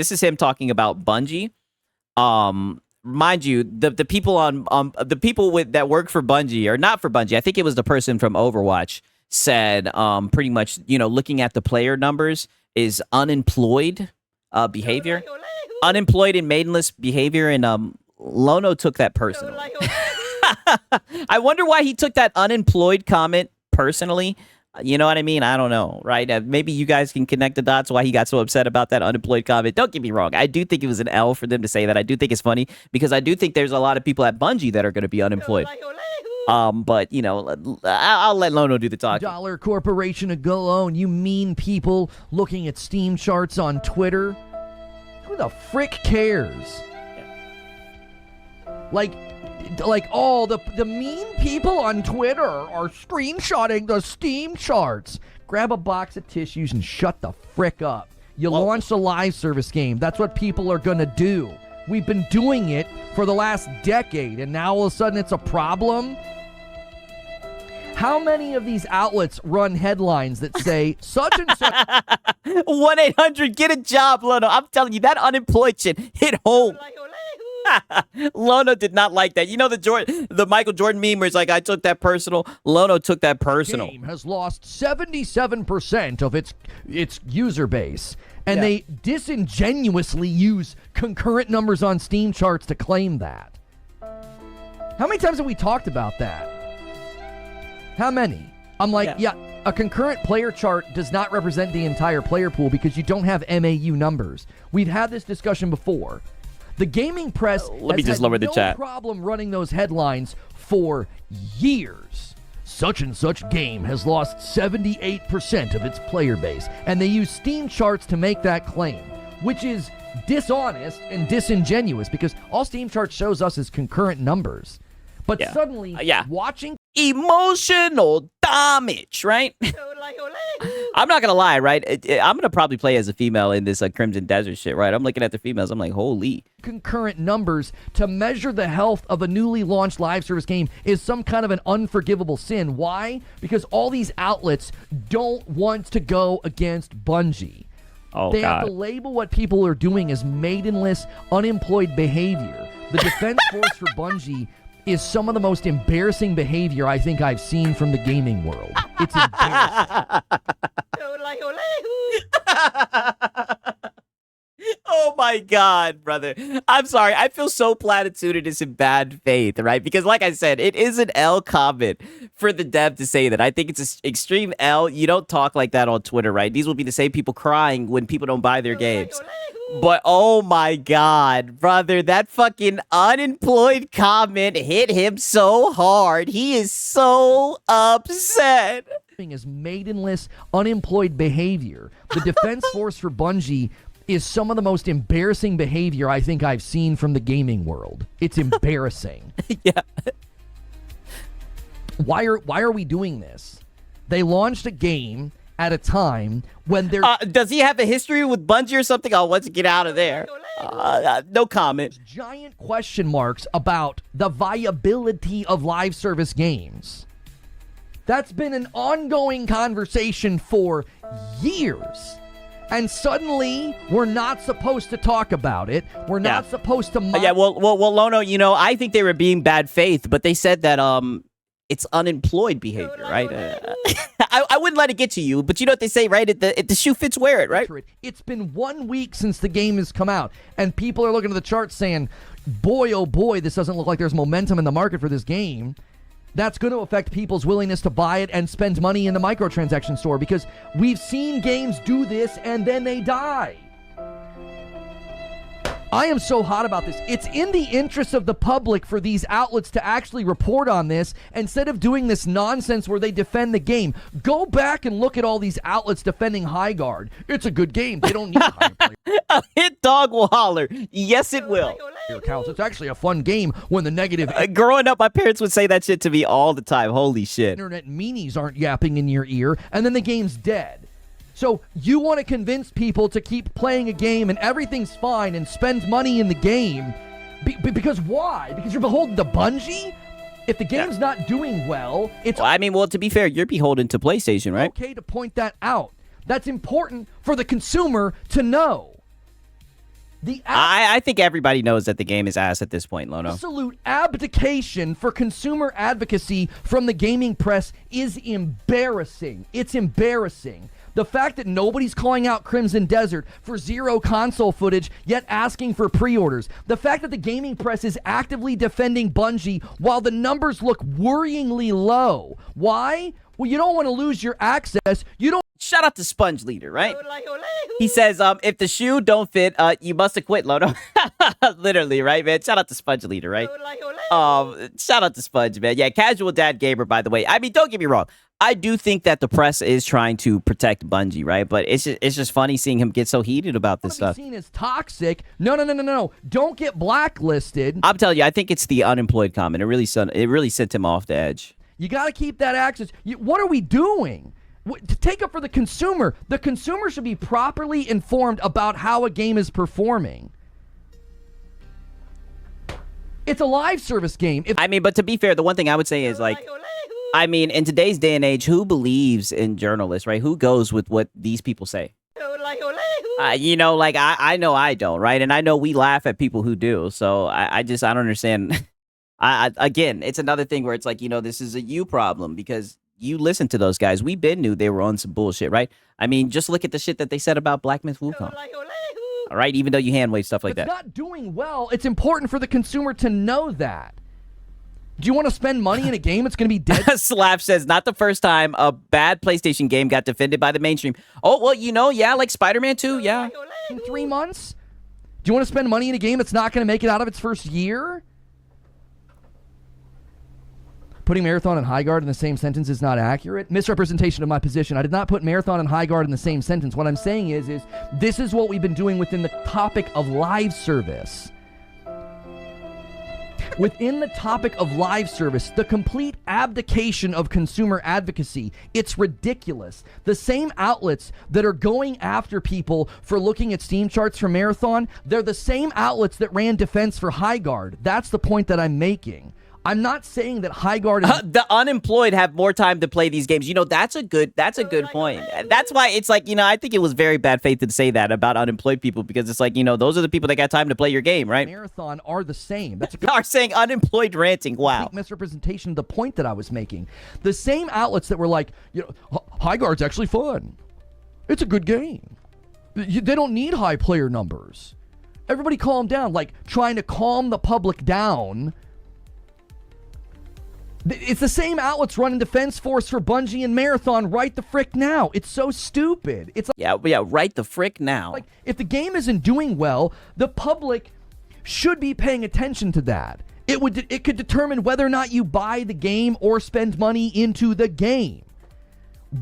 This is him talking about Bungie. Mind you, the people on the people that work for Bungie or not for Bungie, I think it was the person from Overwatch said pretty much, looking at the player numbers is unemployed behavior, unemployed and maidenless behavior, and Lono took that personally. I wonder why he took that unemployed comment personally. You know what I mean? I don't know, right? Maybe you guys can connect the dots why he got so upset about that unemployed comment. Don't get me wrong. I do think it was an L for them to say that. I do think it's funny because I do think there's a lot of people at Bungie that are going to be unemployed. But, I'll let Lono do the talking. Dollar corporation of Go-Own, you mean people looking at Steam charts on Twitter? Who the frick cares? Like the mean people on Twitter are screenshotting the Steam charts. Grab a box of tissues and shut the frick up. You launched a live service game. That's what people are going to do. We've been doing it for the last decade, and now all of a sudden it's a problem? How many of these outlets run headlines that say such and such? 1-800, get a job, Lono. I'm telling you, that unemployed shit hit home. Lono did not like that. You know the Michael Jordan meme where it's like, I took that personal. Lono took that personal. The game has lost 77% of its user base, and they disingenuously use concurrent numbers on Steam charts to claim that. How many times have we talked about that? How many? I'm like, a concurrent player chart does not represent the entire player pool because you don't have MAU numbers. We've had this discussion before. The gaming press has had no problem running those headlines for years. Such and such game has lost 78% of its player base. And they use Steam charts to make that claim, which is dishonest and disingenuous because all Steam charts shows us is concurrent numbers. But suddenly, watching emotional damage, right? I'm not gonna lie, right? I'm gonna probably play as a female in this Crimson Desert shit, right? I'm looking at the females, I'm like, holy. Concurrent numbers to measure the health of a newly launched live service game is some kind of an unforgivable sin. Why? Because all these outlets don't want to go against Bungie. They have to label what people are doing as maidenless, unemployed behavior. The defense force for Bungie is some of the most embarrassing behavior I think I've seen from the gaming world. It's embarrassing. Oh my God, brother. I'm sorry. I feel so platitudinous in bad faith, right? Because like I said, it is an L comment for the dev to say that. I think it's an extreme L. You don't talk like that on Twitter, right? These will be the same people crying when people don't buy their games. But oh my God, brother, that fucking unemployed comment hit him so hard. He is so upset. Is maidenless, unemployed behavior. The defense force for Bungie is some of the most embarrassing behavior I think I've seen from the gaming world. It's embarrassing. Yeah. Why are we doing this? They launched a game at a time when they're... does he have a history with Bungie or something? Oh, let's get out of there. No comment. Giant question marks about the viability of live service games. That's been an ongoing conversation for years. And suddenly, we're not supposed to talk about it. We're not supposed to... well, Lono, I think they were being bad faith, but they said that it's unemployed behavior, right? I wouldn't let it get to you, but you know what they say, right? If the shoe fits, wear it, right? It's been 1 week since the game has come out, and people are looking at the charts saying, boy, oh boy, this doesn't look like there's momentum in the market for this game. That's going to affect people's willingness to buy it and spend money in the microtransaction store because we've seen games do this and then they die. I am so hot about this. It's in the interest of the public for these outlets to actually report on this instead of doing this nonsense where they defend the game. Go back and look at all these outlets defending High Guard. It's a good game. They don't need high players. A hit dog will holler. Yes, it will. It's actually a fun game when the negative... growing up, my parents would say that shit to me all the time. Holy shit. Internet meanies aren't yapping in your ear, and then the game's dead. So you want to convince people to keep playing a game and everything's fine and spend money in the game. Because why? Because you're beholden to Bungie? If the game's not doing well, it's... Well, to be fair, you're beholden to PlayStation, right? Okay to point that out. That's important for the consumer to know. I think everybody knows that the game is ass at this point, Lono. Absolute abdication for consumer advocacy from the gaming press is embarrassing. It's embarrassing. The fact that nobody's calling out Crimson Desert for zero console footage, yet asking for pre-orders. The fact that the gaming press is actively defending Bungie while the numbers look worryingly low. Why? Well, you don't want to lose your access. You don't. Shout out to Sponge Leader, right? He says, if the shoe don't fit, you must have quit, Lono. Literally, right, man? Shout out to Sponge Leader, right? Shout out to Sponge, man. Yeah, casual dad gamer, by the way. I mean, don't get me wrong. I do think that the press is trying to protect Bungie, right? But it's just funny seeing him get so heated about this stuff. Seen as toxic. No. Don't get blacklisted. I'm telling you, I think it's the unemployed comment. It really sent him off the edge. You got to keep that access. What are we doing? To take up for the consumer should be properly informed about how a game is performing. It's a live service game. But to be fair, the one thing I would say is, like, I mean, in today's day and age, who believes in journalists, right? Who goes with what these people say? I know I don't, right? And I know we laugh at people who do. So I don't understand. Again, it's another thing where it's like, this is a you problem because you listen to those guys. We knew they were on some bullshit, right? I mean, just look at the shit that they said about Black Myth Wukong. All right, even though you hand wave stuff like that. It's not doing well. It's important for the consumer to know that. Do you want to spend money in a game that's going to be dead? Slap says, not the first time a bad PlayStation game got defended by the mainstream. Oh, well, yeah, like Spider-Man 2, yeah. In 3 months? Do you want to spend money in a game that's not going to make it out of its first year? Putting Marathon and High Guard in the same sentence is not accurate. Misrepresentation of my position. I did not put Marathon and High Guard in the same sentence. What I'm saying is this is what we've been doing within the topic of live service. Within the topic of live service, the complete abdication of consumer advocacy, it's ridiculous. The same outlets that are going after people for looking at Steam charts for Marathon, they're the same outlets that ran defense for High Guard. That's the point that I'm making. I'm not saying that High Guard is... the unemployed have more time to play these games. That's a good point. That's why it's like, I think it was very bad faith to say that about unemployed people because it's like, those are the people that got time to play your game, right? Marathon are the same. That's a good... are saying unemployed ranting. Wow. Misrepresentation of the point that I was making. The same outlets that were like, High Guard's actually fun. It's a good game. They don't need high player numbers. Everybody calm down. Like, trying to calm the public down... It's the same outlets running defense force for Bungie and Marathon right the frick now. It's so stupid. It's like, yeah, right the frick now. Like, if the game isn't doing well, the public should be paying attention to that. It could determine whether or not you buy the game or spend money into the game.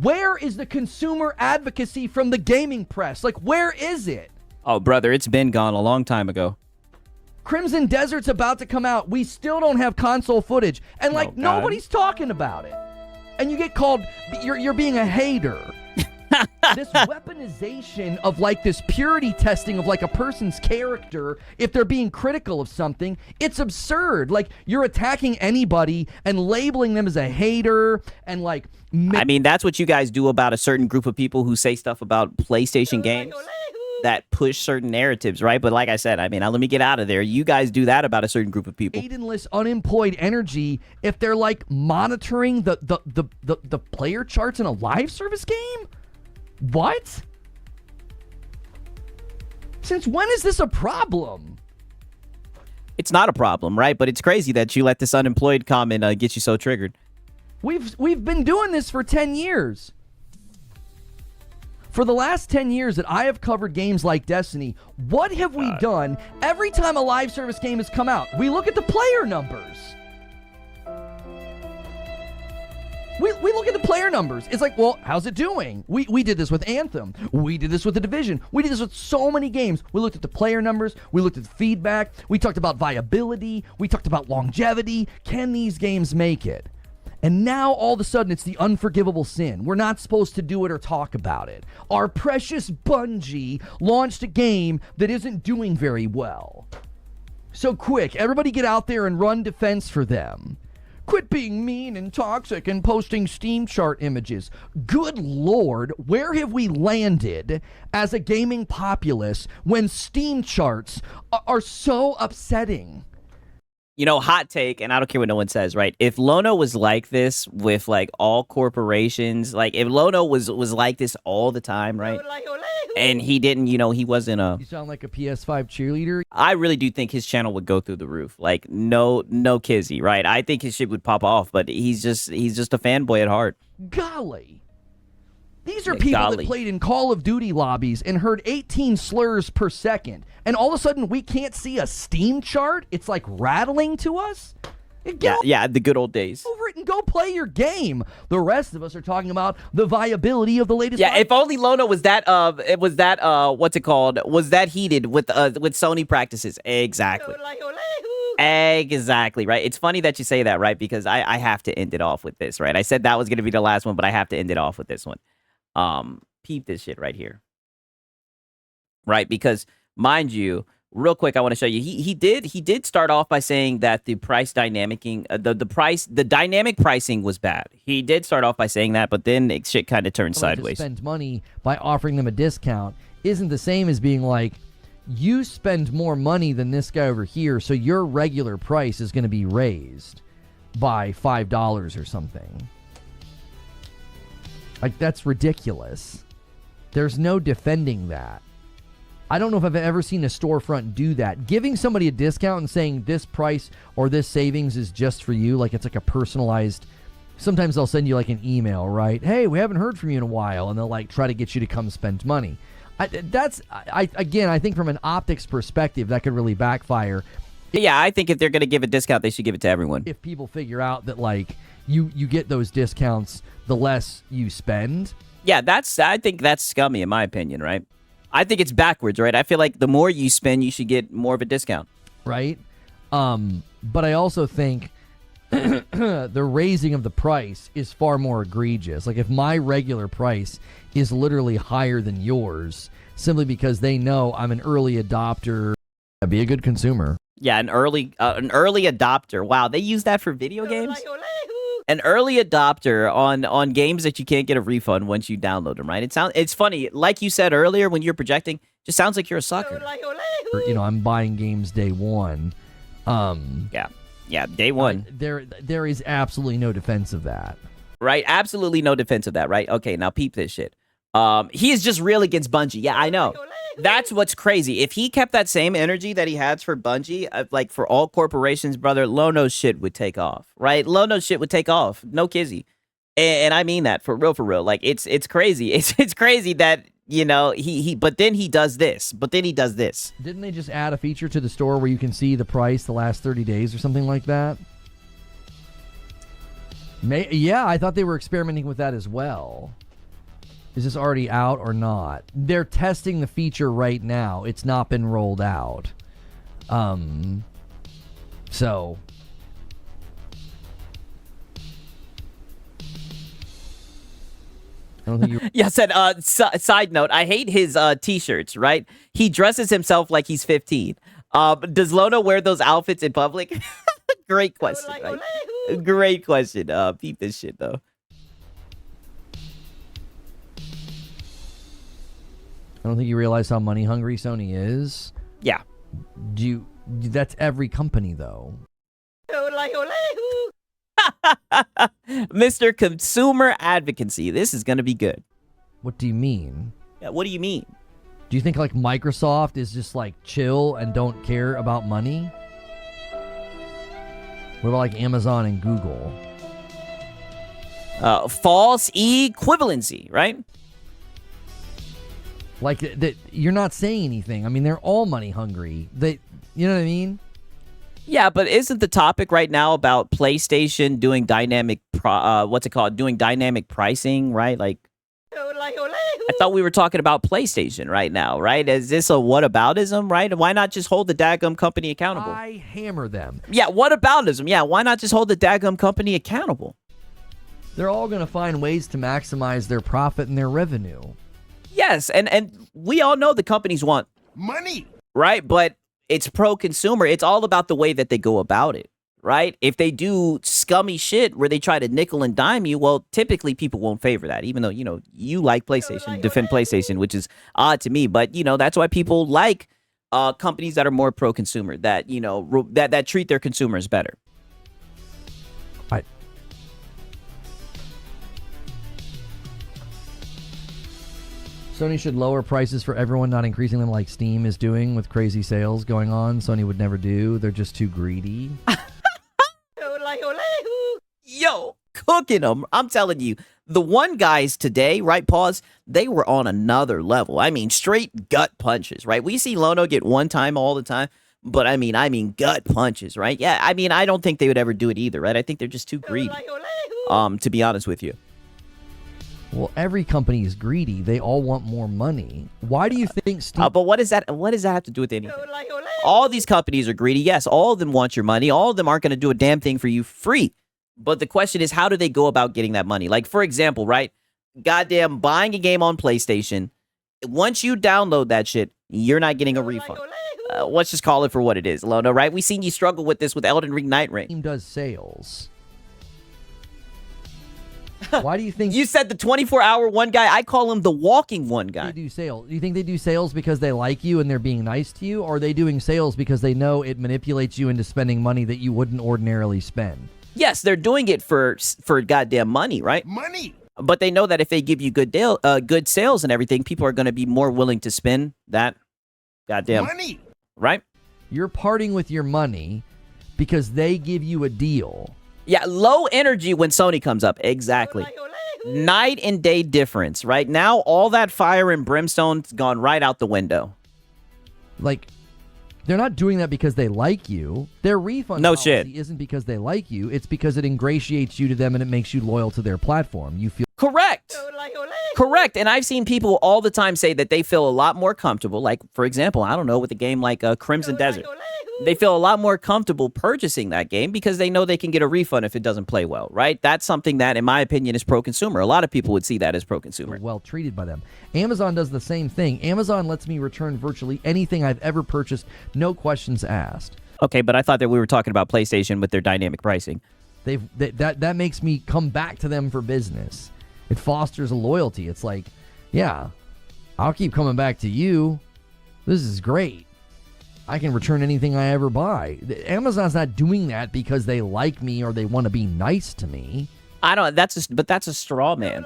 Where is the consumer advocacy from the gaming press? Like, where is it? Oh, brother, it's been gone a long time ago. Crimson Desert's about to come out. We still don't have console footage. And, nobody's talking about it. And you get called, you're being a hater. This weaponization of, this purity testing of, a person's character, if they're being critical of something, it's absurd. You're attacking anybody and labeling them as a hater and, I mean, that's what you guys do about a certain group of people who say stuff about PlayStation games. That push certain narratives, right? But like I said, I mean, now let me get out of there. You guys do that about a certain group of people. Maidenless unemployed energy if they're monitoring the player charts in a live service game? What? Since when is this a problem? It's not a problem, right? But it's crazy that you let this unemployed comment get you so triggered. We've been doing this for 10 years. For the last 10 years that I have covered games like Destiny, what have we done every time a live service game has come out? We look at the player numbers. We look at the player numbers. It's like, well, how's it doing? We did this with Anthem. We did this with The Division. We did this with so many games. We looked at the player numbers. We looked at the feedback. We talked about viability. We talked about longevity. Can these games make it? And now, all of a sudden, it's the unforgivable sin. We're not supposed to do it or talk about it. Our precious Bungie launched a game that isn't doing very well. So quick, everybody get out there and run defense for them. Quit being mean and toxic and posting Steam chart images. Good Lord, where have we landed as a gaming populace when Steam charts are so upsetting? You know, hot take, and I don't care what no one says, right? If Lono was like this with like all corporations, like if Lono was like this all the time, right? And he didn't, he wasn't You sound like a PS5 cheerleader. I really do think his channel would go through the roof. Like no kizzy, right? I think his shit would pop off, but he's just a fanboy at heart. Golly. These are people that played in Call of Duty lobbies and heard 18 slurs per second. And all of a sudden, we can't see a Steam chart? It's like rattling to us? Yeah, the good old days. Over it and go play your game. The rest of us are talking about the viability of the latest. Yeah, if only Lono was that, what's it called? Was that heated with Sony practices. Exactly. Exactly, right? It's funny that you say that, right? Because I have to end it off with this, right? I said that was going to be the last one, but I have to end it off with this one. Peep this shit right here. Right? Because, mind you, real quick, I want to show you. He did start off by saying that the price dynamicing, the dynamic pricing was bad. He did start off by saying that, but then shit kind of turned sideways. To spend money by offering them a discount isn't the same as being like, you spend more money than this guy over here, so your regular price is going to be raised by $5 or something. Like, that's ridiculous. There's no defending that. I don't know if I've ever seen a storefront do that. Giving somebody a discount and saying this price or this savings is just for you, like it's like a personalized... Sometimes they'll send you like an email, right? Hey, we haven't heard from you in a while, and they'll like try to get you to come spend money. I think from an optics perspective, that could really backfire. Yeah, I think if they're going to give a discount, they should give it to everyone. If people figure out that like you get those discounts the less you spend. Yeah, I think that's scummy in my opinion, right? I think it's backwards, right? I feel like the more you spend, you should get more of a discount. Right? But I also think the raising of the price is far more egregious. Like if my regular price is literally higher than yours simply because they know I'm an early adopter, be a good consumer. Yeah, an early adopter. Wow, they use that for video games? An early adopter on games that you can't get a refund once you download them, right? It's funny, like you said earlier when you're projecting, just sounds like you're a sucker. I'm buying games day one. Yeah, day one. There is absolutely no defense of that. Right, absolutely no defense of that, right? Okay, now peep this shit. He is just real against Bungie. Yeah, I know. That's what's crazy. If he kept that same energy that he has for Bungie, like for all corporations, brother, Lono's shit would take off, right? Lono's shit would take off. No kizzy. And I mean that for real. Like it's crazy. It's crazy that, but then he does this. Didn't they just add a feature to the store where you can see the price the last 30 days or something like that? Yeah, I thought they were experimenting with that as well. Is this already out or not? They're testing the feature right now. It's not been rolled out. So... I don't think you... Yeah, side note, I hate his t-shirts, right? He dresses himself like he's 15. Does Lono wear those outfits in public? Great question, right? Great question. Peep this shit, though. I don't think you realize how money hungry Sony is. Yeah. That's every company, though. Mr. Consumer Advocacy. This is going to be good. What do you mean? Yeah, what do you mean? Do you think like Microsoft is just like chill and don't care about money? What about like Amazon and Google? False equivalency, right? Like that, you're not saying anything. I mean, they're all money hungry. You know what I mean? Yeah, but isn't the topic right now about PlayStation doing dynamic, doing dynamic pricing, right? Like, I thought we were talking about PlayStation right now, right? Is this a whataboutism, right? Why not just hold the daggum company accountable? I hammer them. Yeah, whataboutism. Yeah, why not just hold the daggum company accountable? They're all going to find ways to maximize their profit and their revenue. Yes, and we all know the companies want money, right? But it's pro-consumer. It's all about the way that they go about it, right? If they do scummy shit where they try to nickel and dime you, well, typically people won't favor that, even though, you like PlayStation, defend PlayStation, which is odd to me. But, that's why people like companies that are more pro-consumer, that, that treat their consumers better. Sony should lower prices for everyone, not increasing them like Steam is doing with crazy sales going on. Sony would never do. They're just too greedy. Yo, cooking them. I'm telling you, the one guys today, right, pause, they were on another level. I mean, straight gut punches, right? We see Lono get one time all the time, but I mean gut punches, right? Yeah, I don't think they would ever do it either, right? I think they're just too greedy, to be honest with you. Well, every company is greedy. They all want more money. Why do you think Steam... but what does that have to do with anything? All these companies are greedy. Yes, all of them want your money. All of them aren't going to do a damn thing for you free. But the question is, how do they go about getting that money? Like, for example, right? Goddamn, buying a game on PlayStation. Once you download that shit, you're not getting a refund. Let's just call it for what it is, Lono, right? We've seen you struggle with this with Elden Ring Night Ring. Steam does sales. Why do you think... You said the 24-hour one guy. I call him the walking one guy. They do sales. Do you think they do sales because they like you and they're being nice to you? Or are they doing sales because they know it manipulates you into spending money that you wouldn't ordinarily spend? Yes, they're doing it for goddamn money, right? Money! But they know that if they give you good sales and everything, people are going to be more willing to spend that goddamn money, right? You're parting with your money because they give you a deal. Yeah, low energy when Sony comes up. Exactly. Night and day difference, right? Now, all that fire and brimstone's gone right out the window. Like, they're not doing that because they like you. Their refund policy isn't because they like you. It's because it ingratiates you to them and it makes you loyal to their platform. You feel... Correct. Correct. And I've seen people all the time say that they feel a lot more comfortable. Like, for example, I don't know, with a game like Crimson Desert. They feel a lot more comfortable purchasing that game because they know they can get a refund if it doesn't play well, right? That's something that, in my opinion, is pro-consumer. A lot of people would see that as pro-consumer. Well treated by them. Amazon does the same thing. Amazon lets me return virtually anything I've ever purchased, no questions asked. Okay, but I thought that we were talking about PlayStation with their dynamic pricing. That makes me come back to them for business. It fosters a loyalty. It's like, yeah, I'll keep coming back to you. This is great. I can return anything I ever buy. Amazon's not doing that because they like me or they want to be nice to me. But that's a straw man.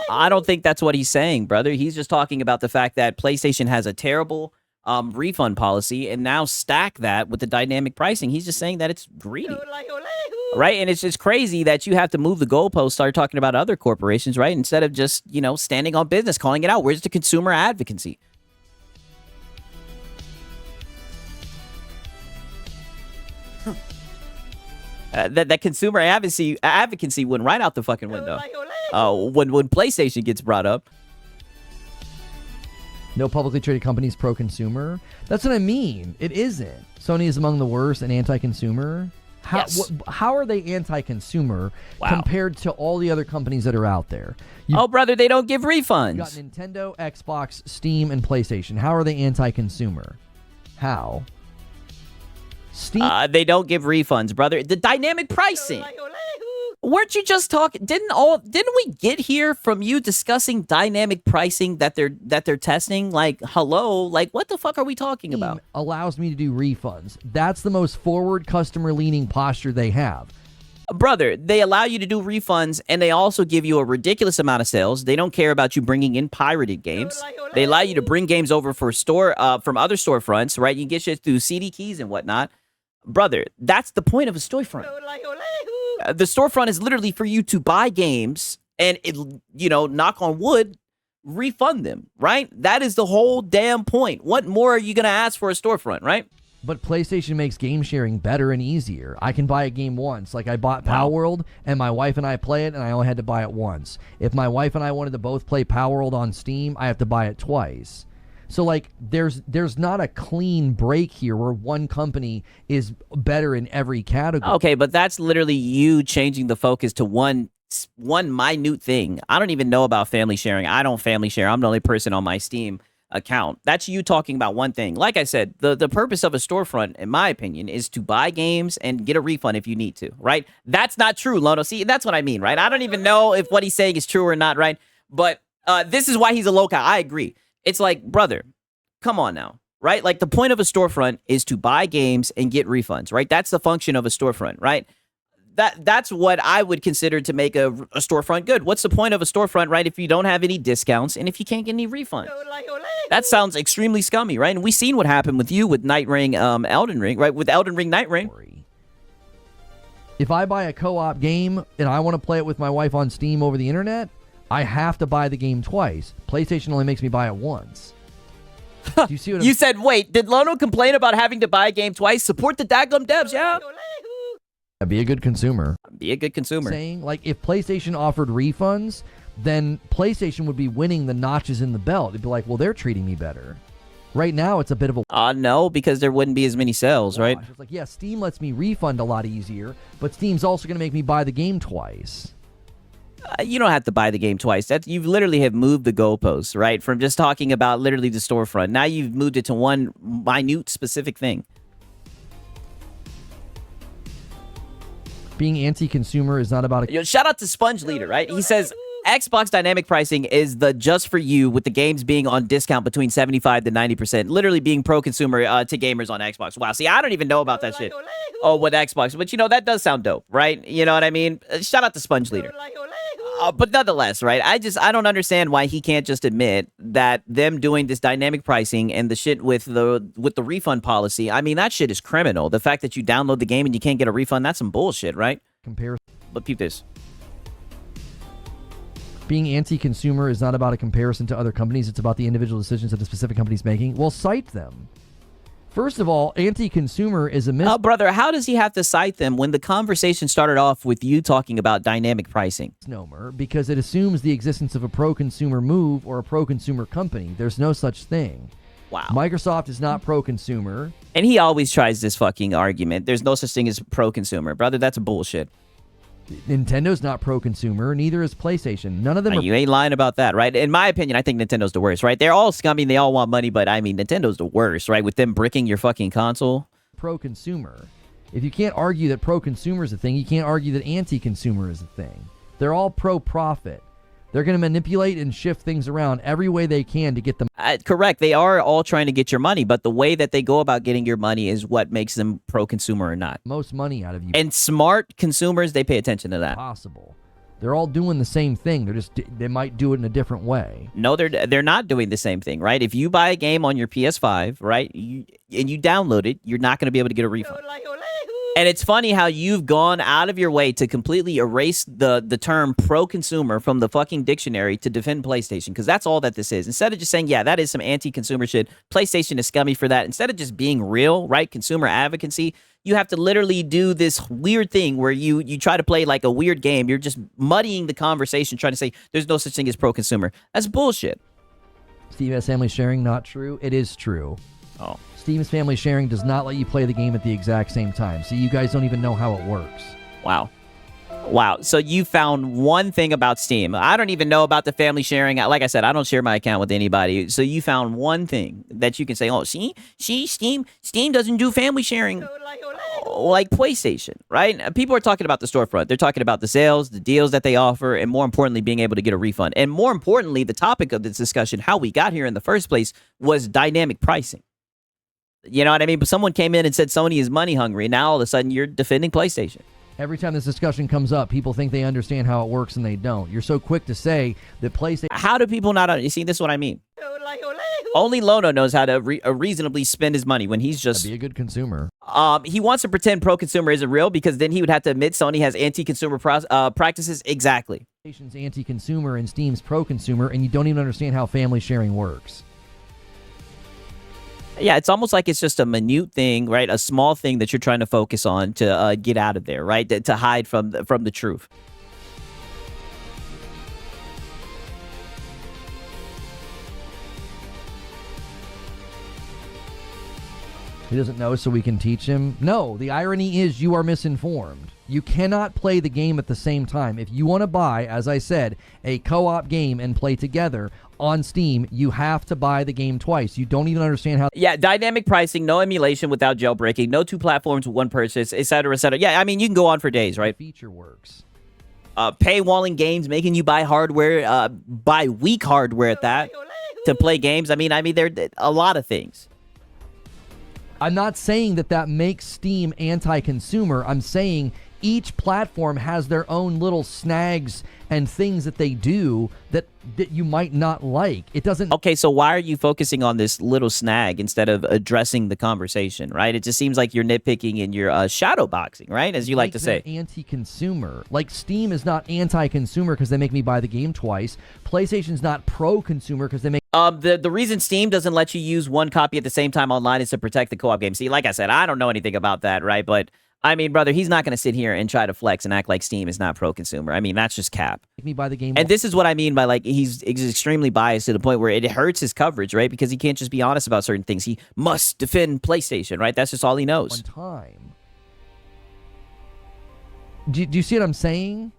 I don't think that's what he's saying, brother. He's just talking about the fact that PlayStation has a terrible refund policy, and now stack that with the dynamic pricing. He's just saying that it's greedy, right? And it's just crazy that you have to move the goalpost, start talking about other corporations, right? Instead of just, standing on business, calling it out. Where's the consumer advocacy? That consumer advocacy went right out the fucking window when PlayStation gets brought up. No publicly traded companies pro-consumer. That's what I mean. It isn't. Sony is among the worst and anti-consumer. How are they anti-consumer compared to all the other companies that are out there? Brother, they don't give refunds. You got Nintendo, Xbox, Steam, and PlayStation. How are they anti-consumer? How? Steam. They don't give refunds, brother. The dynamic pricing. Weren't you just talking? Didn't we get here from you discussing dynamic pricing that they're testing? Like, hello, like what the fuck are we talking about? Allows me to do refunds. That's the most forward customer leaning posture they have. Brother, they allow you to do refunds, and they also give you a ridiculous amount of sales. They don't care about you bringing in pirated games. They allow you to bring games over from other storefronts, right? You can get shit through CD keys and whatnot. Brother, that's the point of a storefront. The storefront is literally for you to buy games and, knock on wood, refund them, right? That is the whole damn point. What more are you going to ask for a storefront, right? But PlayStation makes game sharing better and easier. I can buy a game once. Like I bought Power World, and my wife and I play it, and I only had to buy it once. If my wife and I wanted to both play Power World on Steam, I have to buy it twice. So, like, there's not a clean break here where one company is better in every category. Okay, but that's literally you changing the focus to one minute thing. I don't even know about family sharing. I don't family share. I'm the only person on my Steam account. That's you talking about one thing. Like I said, the purpose of a storefront, in my opinion, is to buy games and get a refund if you need to, right? That's not true, Lono. See, that's what I mean, right? I don't even know if what he's saying is true or not, right? But this is why he's a local. I agree. It's like, brother, come on now, right? Like the point of a storefront is to buy games and get refunds, right? That's the function of a storefront, right? That's what I would consider to make a storefront good. What's the point of a storefront, right, if you don't have any discounts and if you can't get any refunds? That sounds extremely scummy, right? And we've seen what happened with you with Night Ring, Elden Ring, right? With Elden Ring, Night Ring. If I buy a co-op game and I want to play it with my wife on Steam over the internet, I have to buy the game twice. PlayStation only makes me buy it once. Do you see what you said? Wait, did Lono complain about having to buy a game twice? Support the daggum devs, yeah. Be a good consumer. Be a good consumer. Saying, like, if PlayStation offered refunds, then PlayStation would be winning the notches in the belt. It'd be like, well, they're treating me better. Right now, it's a bit of a... no, because there wouldn't be as many sales, right? It's like, yeah, Steam lets me refund a lot easier, but Steam's also going to make me buy the game twice. You don't have to buy the game twice. You literally have moved the goalposts, right? From just talking about literally the storefront. Now you've moved it to one minute specific thing. Being anti-consumer is not about a... Shout out to Sponge Leader, right? He says, Xbox dynamic pricing is the just for you with the games being on discount between 75 to 90%, literally being pro-consumer to gamers on Xbox. Wow, see, I don't even know about that shit. Oh, with Xbox. But, that does sound dope, right? You know what I mean? Shout out to Sponge Leader. But nonetheless, right, I don't understand why he can't just admit that them doing this dynamic pricing and the shit with the refund policy, I mean, that shit is criminal. The fact that you download the game and you can't get a refund, that's some bullshit, right? But peep this. Being anti-consumer is not about a comparison to other companies. It's about the individual decisions that a specific company's making. Well, cite them. First of all, anti-consumer is a brother, how does he have to cite them when the conversation started off with you talking about dynamic pricing? Misnomer, because it assumes the existence of a pro-consumer move or a pro-consumer company. There's no such thing. Wow. Microsoft is not pro-consumer. And he always tries this fucking argument. There's no such thing as pro-consumer. Brother, that's bullshit. Nintendo's not pro-consumer, neither is PlayStation. None of them are... You ain't lying about that, right? In my opinion, I think Nintendo's the worst, right? They're all scummy, they all want money, but I mean, Nintendo's the worst, right? With them bricking your fucking console. Pro-consumer. If you can't argue that pro-consumer is a thing, you can't argue that anti-consumer is a thing. They're all pro-profit. They're going to manipulate and shift things around every way they can to get them. Correct. They are all trying to get your money, but the way that they go about getting your money is what makes them pro-consumer or not. Most money out of you. And smart consumers, they pay attention to that. Possible. They're all doing the same thing. They might do it in a different way. No, they're not doing the same thing, right? If you buy a game on your PS5, right, and you download it, you're not going to be able to get a refund. And it's funny how you've gone out of your way to completely erase the term pro-consumer from the fucking dictionary to defend PlayStation, because that's all that this is. Instead of just saying, yeah, that is some anti-consumer shit, PlayStation is scummy for that. Instead of just being real, right, consumer advocacy, you have to literally do this weird thing where you try to play like a weird game. You're just muddying the conversation, trying to say there's no such thing as pro-consumer. That's bullshit. Steve has family sharing, not true. It is true. Oh. Steam's family sharing does not let you play the game at the exact same time, so you guys don't even know how it works. Wow. So you found one thing about Steam. I don't even know about the family sharing. Like I said, I don't share my account with anybody. So you found one thing that you can say, oh, see, Steam doesn't do family sharing like PlayStation, right? People are talking about the storefront. They're talking about the sales, the deals that they offer, and more importantly, being able to get a refund. And more importantly, the topic of this discussion, how we got here in the first place, was dynamic pricing. You know what I mean? But someone came in and said Sony is money hungry. Now all of a sudden you're defending PlayStation. Every time this discussion comes up, people think they understand how it works and they don't. You're so quick to say that PlayStation... How do people not... You see, this is what I mean. Only Lono knows how to reasonably spend his money when he's just... Be a good consumer. He wants to pretend pro-consumer isn't real because then he would have to admit Sony has anti-consumer practices. Exactly. PlayStation's anti-consumer and Steam's pro-consumer, and you don't even understand how family sharing works. Yeah, it's almost like it's just a minute thing, right? A small thing that you're trying to focus on to get out of there, right? To hide from the truth. He doesn't know, so we can teach him. No, the irony is you are misinformed. You cannot play the game at the same time. If you want to buy, as I said, a co-op game and play together on Steam, you have to buy the game twice. You don't even understand how... Yeah, dynamic pricing, no emulation without jailbreaking, no two platforms with one purchase, etc., etc. Yeah, I mean, you can go on for days, right? The feature works. Paywalling games, making you buy hardware, buy weak hardware at that, to play games. I mean, there are a lot of things. I'm not saying that makes Steam anti-consumer. I'm saying each platform has their own little snags and things that they do that you might not like. It doesn't... Okay, so why are you focusing on this little snag instead of addressing the conversation, right? It just seems like you're nitpicking and you're shadowboxing, right? As you like to say. Anti-consumer. Like, Steam is not anti-consumer because they make me buy the game twice. PlayStation's not pro-consumer because they make... The reason Steam doesn't let you use one copy at the same time online is to protect the co-op game. See, like I said, I don't know anything about that, right? But I mean, brother, he's not going to sit here and try to flex and act like Steam is not pro-consumer. I mean, that's just cap. Make me buy the game. And this is what I mean by, like, he's extremely biased to the point where it hurts his coverage, right? Because he can't just be honest about certain things. He must defend PlayStation, right? That's just all he knows. One time. Do you see what I'm saying?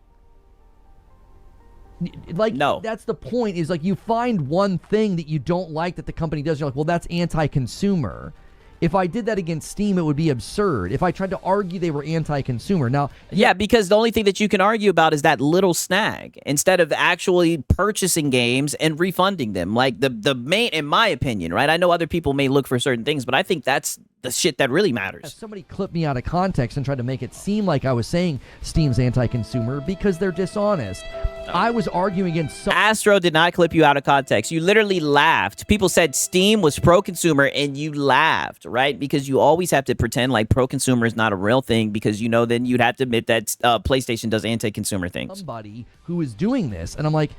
Like, no. That's the point, is like you find one thing that you don't like that the company does. You're like, well, that's anti-consumer. If I did that against Steam, it would be absurd. If I tried to argue they were anti-consumer. Now, yeah, because the only thing that you can argue about is that little snag instead of actually purchasing games and refunding them. Like the main, in my opinion, right? I know other people may look for certain things, but I think that's the shit that really matters. Somebody clipped me out of context and tried to make it seem like I was saying Steam's anti-consumer because they're dishonest. I was arguing against... Astro did not clip you out of context. You literally laughed. People said Steam was pro-consumer, and you laughed, right? Because you always have to pretend like pro-consumer is not a real thing because, you know, then you'd have to admit that PlayStation does anti-consumer things. Somebody who is doing this, and I'm like,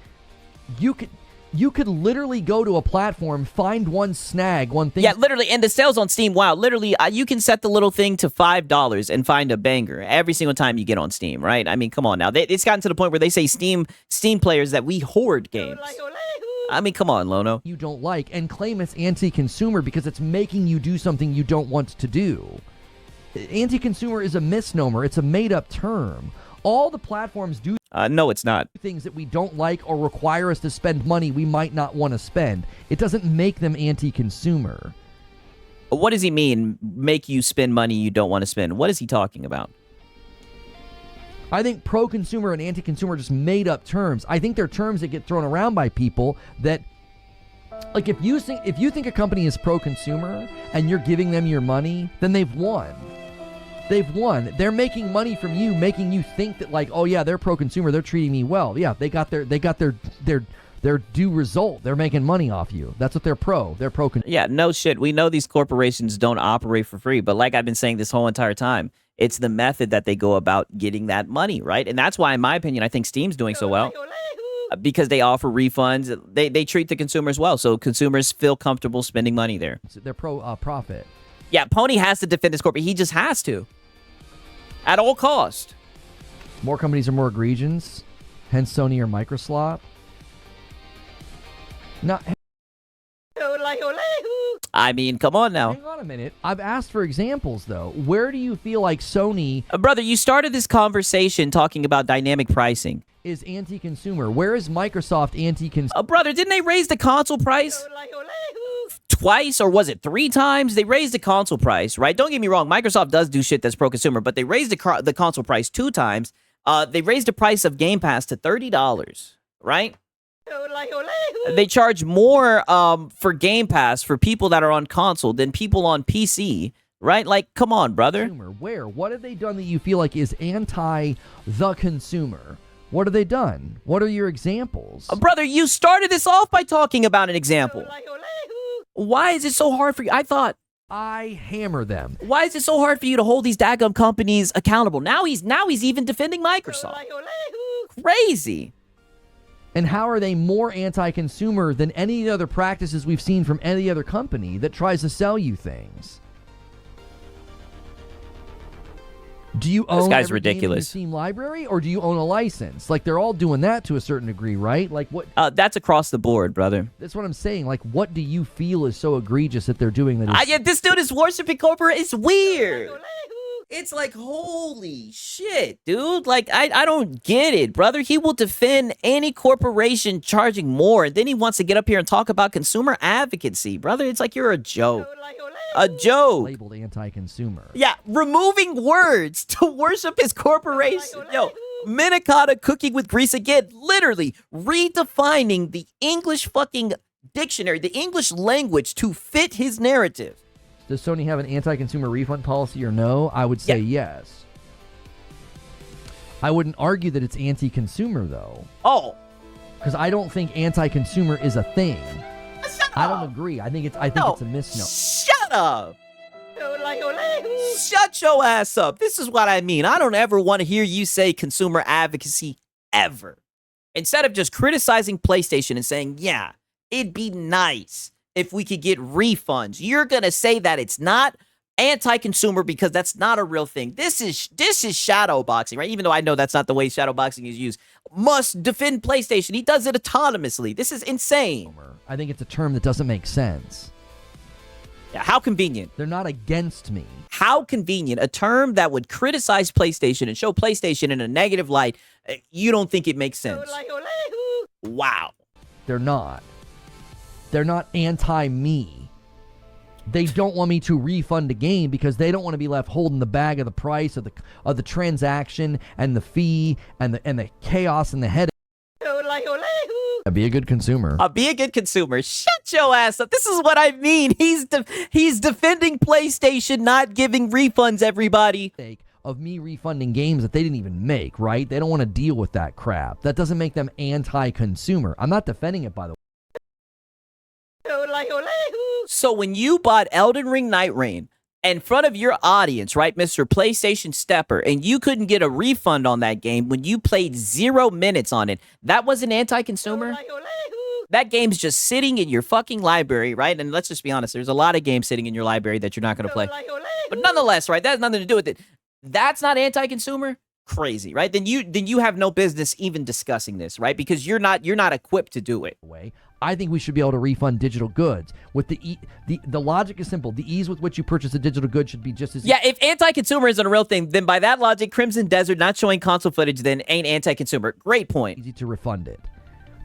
you could literally go to a platform, find one snag, one thing. Yeah, literally. And the sales on Steam, wow, literally, you can set the little thing to $5 and find a banger every single time you get on Steam, right? I mean, come on now. It's gotten to the point where they say Steam players that we hoard games. I mean, come on, Lono. You don't like and claim it's anti-consumer because it's making you do something you don't want to do. Anti-consumer is a misnomer. It's a made-up term. All the platforms do... no, it's not. Things that we don't like or require us to spend money we might not want to spend. It doesn't make them anti-consumer. What does he mean, make you spend money you don't want to spend? What is he talking about? I think pro-consumer and anti-consumer are just made-up terms. I think they're terms that get thrown around by people that... Like, if you think a company is pro-consumer and you're giving them your money, then they've won. They've won. They're making money from you, making you think that, like, oh yeah, they're pro-consumer, they're treating me well. Yeah, they got their due result. They're making money off you. That's what they're pro. They're pro. Yeah, no shit. We know these corporations don't operate for free, but like I've been saying this whole entire time, it's the method that they go about getting that money, right? And that's why, in my opinion, I think Steam's doing so well. Because they offer refunds. They treat the consumers well, so consumers feel comfortable spending money there. They're pro-profit. Yeah, Pony has to defend his corporate. He just has to. At all cost. More companies are more egregious, hence Sony or Microsoft. Now, I mean, come on now. Hang on a minute. I've asked for examples, though. Where do you feel like Sony... brother, you started this conversation talking about dynamic pricing. ...is anti-consumer? Where is Microsoft anti-consumer? Brother, didn't they raise the console price? Twice, or was it 3 times? They raised the console price, right? Don't get me wrong. Microsoft does do shit that's pro-consumer, but they raised the console price 2 times. They raised the price of Game Pass to $30, right? They charge more for Game Pass for people that are on console than people on PC, right? Like, come on, brother. Where? What have they done that you feel like is anti the consumer? What have they done? What are your examples? Brother, you started this off by talking about an example. Why is it so hard for you? I hammer them. Why is it so hard for you to hold these daggum companies accountable? Now he's even defending Microsoft. Crazy. And how are they more anti-consumer than any other practices we've seen from any other company that tries to sell you things? Do you own guy's every game in your ridiculous. Steam library, or do you own a license? Like, they're all doing that to a certain degree, right? Like, what? That's across the board, brother. That's what I'm saying. Like, what do you feel is so egregious that they're doing that? Yeah, this dude is worshiping corporate. It's weird. It's like, holy shit, dude. Like, I don't get it, brother. He will defend any corporation charging more. Then he wants to get up here and talk about consumer advocacy, brother. It's like you're a joke. A joke. Labeled anti-consumer. Yeah, removing words to worship his corporation. Yo, Minikata cooking with grease again. Literally redefining the English fucking dictionary, the English language to fit his narrative. Does Sony have an anti-consumer refund policy or no? I would say yes. I wouldn't argue that it's anti-consumer, though. Oh. Because I don't think anti-consumer is a thing. I don't agree. I think it's a misnomer. Shut up. Shut your ass up. This is what I mean. I don't ever want to hear you say consumer advocacy ever. Instead of just criticizing PlayStation and saying, yeah, it'd be nice if we could get refunds, you're going to say that it's not anti-consumer because that's not a real thing. This is shadow boxing, right? Even though I know that's not the way shadow boxing is used. Must defend PlayStation. He does it autonomously. This is insane. I think it's a term that doesn't make sense. Yeah, how convenient. They're not against me. How convenient. A term that would criticize PlayStation and show PlayStation in a negative light. You don't think it makes sense. Wow. They're not. They're not anti-me. They don't want me to refund a game because they don't want to be left holding the bag of the price of the transaction and the fee and the chaos and the headache. Be a good consumer. Be a good consumer. Shut your ass up. This is what I mean. He's defending PlayStation not giving refunds, everybody. Of me refunding games that they didn't even make, right? They don't want to deal with that crap. That doesn't make them anti-consumer. I'm not defending it, by the way. So when you bought Elden Ring Night Rain in front of your audience, right, Mr. PlayStation Stepper, and you couldn't get a refund on that game when you played 0 minutes on it, that wasn't anti-consumer? That game's just sitting in your fucking library, right? And let's just be honest, there's a lot of games sitting in your library that you're not going to play. But nonetheless, right, that has nothing to do with it. That's not anti-consumer? Crazy, right? Then you have no business even discussing this, right? Because you're not equipped to do it. I think we should be able to refund digital goods. With the logic is simple. The ease with which you purchase a digital good should be just as Yeah, if anti-consumer isn't a real thing, then by that logic, Crimson Desert not showing console footage then ain't anti-consumer. Great point. easy to refund it.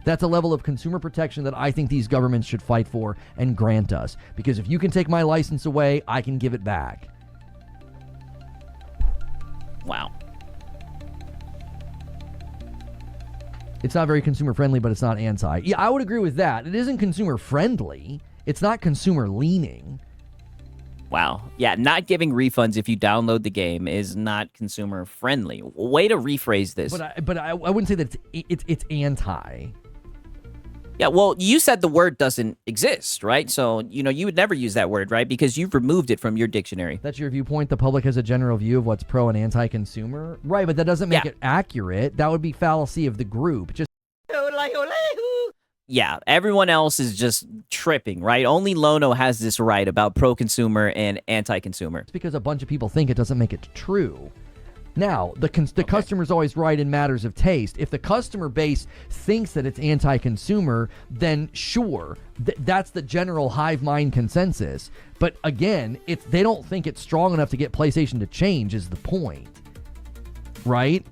That's a level of consumer protection that I think these governments should fight for and grant us. Because if you can take my license away, I can give it back. Wow. It's not very consumer friendly, but it's not anti. Yeah, I would agree with that. It isn't consumer friendly. It's not consumer leaning. Wow. Yeah, not giving refunds if you download the game is not consumer friendly. Way to rephrase this. But I wouldn't say that it's anti. Yeah, well, you said the word doesn't exist, right? So, you would never use that word, right? Because you've removed it from your dictionary. That's your viewpoint? The public has a general view of what's pro and anti-consumer? Right, but that doesn't make it accurate. That would be fallacy of the group. Yeah, everyone else is just tripping, right? Only Lono has this right about pro-consumer and anti-consumer. It's because a bunch of people think it doesn't make it true. Now, the customer's always right in matters of taste. If the customer base thinks that it's anti-consumer, then sure, that's the general hive mind consensus. But again, they don't think it's strong enough to get PlayStation to change is the point, right?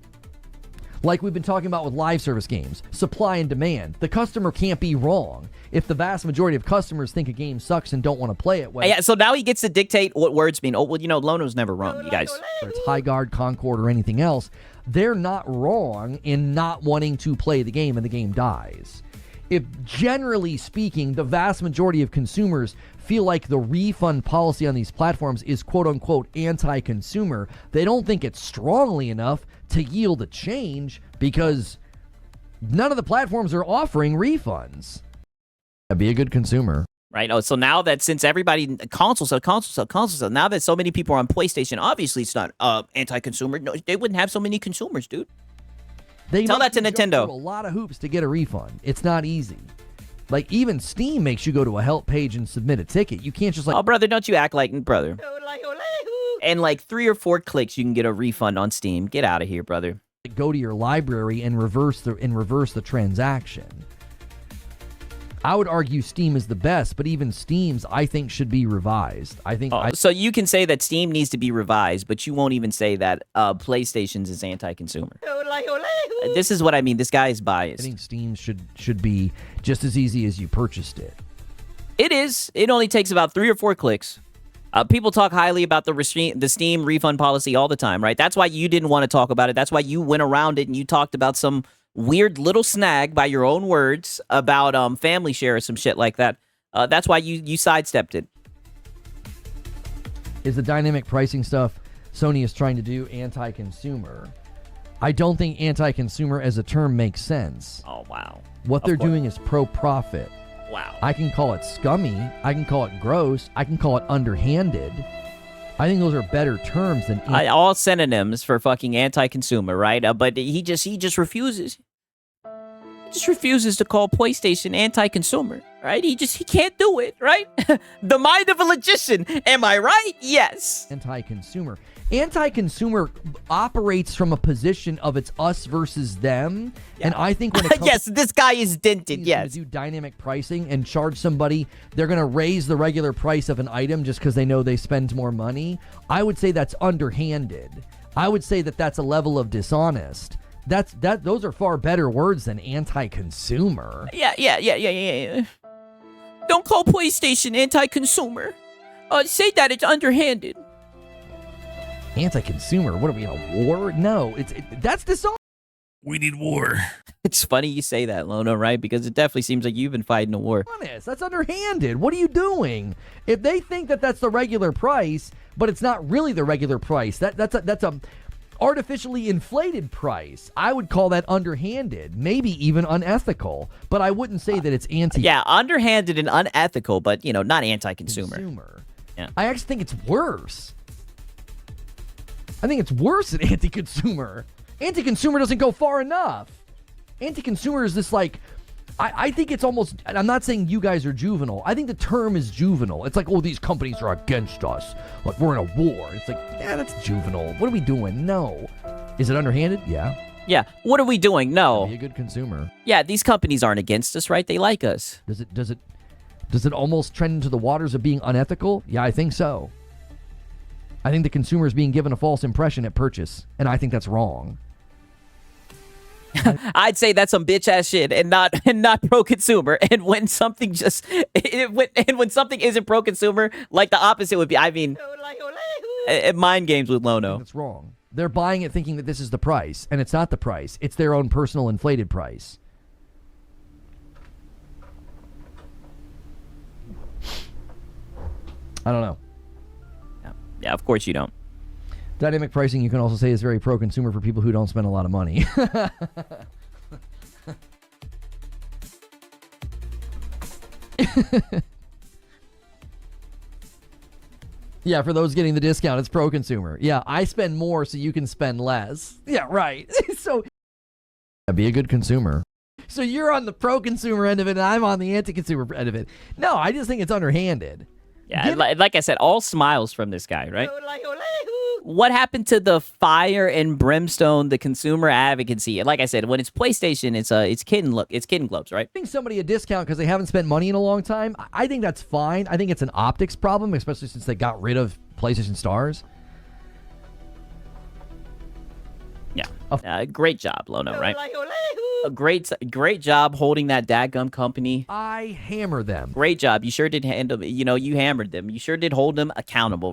Like we've been talking about with live service games, supply and demand. The customer can't be wrong. If the vast majority of customers think a game sucks and don't want to play it, well, yeah, so now he gets to dictate what words mean. Oh, well, Lono's never wrong, you guys. Whether it's High Guard, Concord, or anything else, they're not wrong in not wanting to play the game and the game dies. If, generally speaking, the vast majority of consumers feel like the refund policy on these platforms is quote-unquote anti-consumer, they don't think it's strongly enough to yield a change because none of the platforms are offering refunds. Be a good consumer. Right. Oh, so now that since everybody consoles, now that so many people are on PlayStation, obviously it's not anti-consumer. No, they wouldn't have so many consumers, dude. Tell that to Nintendo. A lot of hoops to get a refund. It's not easy. Like, even Steam makes you go to a help page and submit a ticket. You can't just oh, brother, don't you act like brother. And like 3 or 4 clicks, you can get a refund on Steam. Get out of here, brother. Go to your library and reverse the transaction. I would argue Steam is the best, but even Steam's, I think, should be revised. I think. So you can say that Steam needs to be revised, but you won't even say that PlayStation's is anti-consumer. This is what I mean. This guy is biased. I think Steam should be just as easy as you purchased it. It is. It only takes about 3 or 4 clicks. People talk highly about the Steam refund policy all the time, right? That's why you didn't want to talk about it. That's why you went around it and you talked about some weird little snag, by your own words, about family share or some shit like that. That's why you sidestepped it. Is the dynamic pricing stuff Sony is trying to do anti-consumer? I don't think anti-consumer as a term makes sense. Oh, wow. What they're doing is pro-profit. Wow. I can call it scummy. I can call it gross. I can call it underhanded. I think those are better terms than all synonyms for fucking anti-consumer, right? But he just refuses. Just refuses to call PlayStation anti-consumer, right? He can't do it, right? The mind of a logician. Am I right? Yes. Anti-consumer. Anti-consumer operates from a position of it's us versus them. Yeah. And I think when it comes yes, this guy is dented, yes. To do dynamic pricing and charge somebody, they're going to raise the regular price of an item just because they know they spend more money. I would say that's underhanded. I would say that that's a level of dishonest. Those are far better words than anti-consumer. Yeah. Don't call PlayStation anti-consumer. Say that it's underhanded. Anti-consumer? What are we in a war? No, that's dishonest. We need war. It's funny you say that, Lono, right? Because it definitely seems like you've been fighting a war. Honest, that's underhanded. What are you doing? If they think that that's the regular price, but it's not really the regular price, that's a artificially inflated price. I would call that underhanded, maybe even unethical, but I wouldn't say that it's Yeah, underhanded and unethical, but, not anti-consumer. Yeah. I actually think it's worse. I think it's worse than anti-consumer. Anti-consumer doesn't go far enough. Anti-consumer is this I think it's almost, and I'm not saying you guys are juvenile. I think the term is juvenile. It's like, oh, these companies are against us. Like, we're in a war. It's like, yeah, that's juvenile. What are we doing? No. Is it underhanded? Yeah. Yeah. What are we doing? No. Be a good consumer. Yeah, these companies aren't against us, right? They like us. Does it almost trend into the waters of being unethical? Yeah, I think so. I think the consumer is being given a false impression at purchase, and I think that's wrong. I'd say that's some bitch ass shit and not pro consumer. And when something when something isn't pro consumer, like the opposite would be. I mean, mind games with Lono. That's wrong. They're buying it thinking that this is the price, and it's not the price. It's their own personal inflated price. I don't know. Yeah, of course you don't. Dynamic pricing, you can also say, is very pro-consumer for people who don't spend a lot of money. Yeah, for those getting the discount, it's pro-consumer. Yeah, I spend more so you can spend less. Yeah, right. So, be a good consumer. So you're on the pro-consumer end of it, and I'm on the anti-consumer end of it. No, I just think it's underhanded. Yeah, like I said, all smiles from this guy, right? What happened to the fire and brimstone, the consumer advocacy? Like I said, when it's PlayStation, it's kitten gloves, right? Giving somebody a discount because they haven't spent money in a long time, I think that's fine. I think it's an optics problem, especially since they got rid of PlayStation Stars. Yeah, great job, Lono, right? A great job holding that dadgum company. I hammer them. Great job. You sure did handle. You hammered them. You sure did hold them accountable.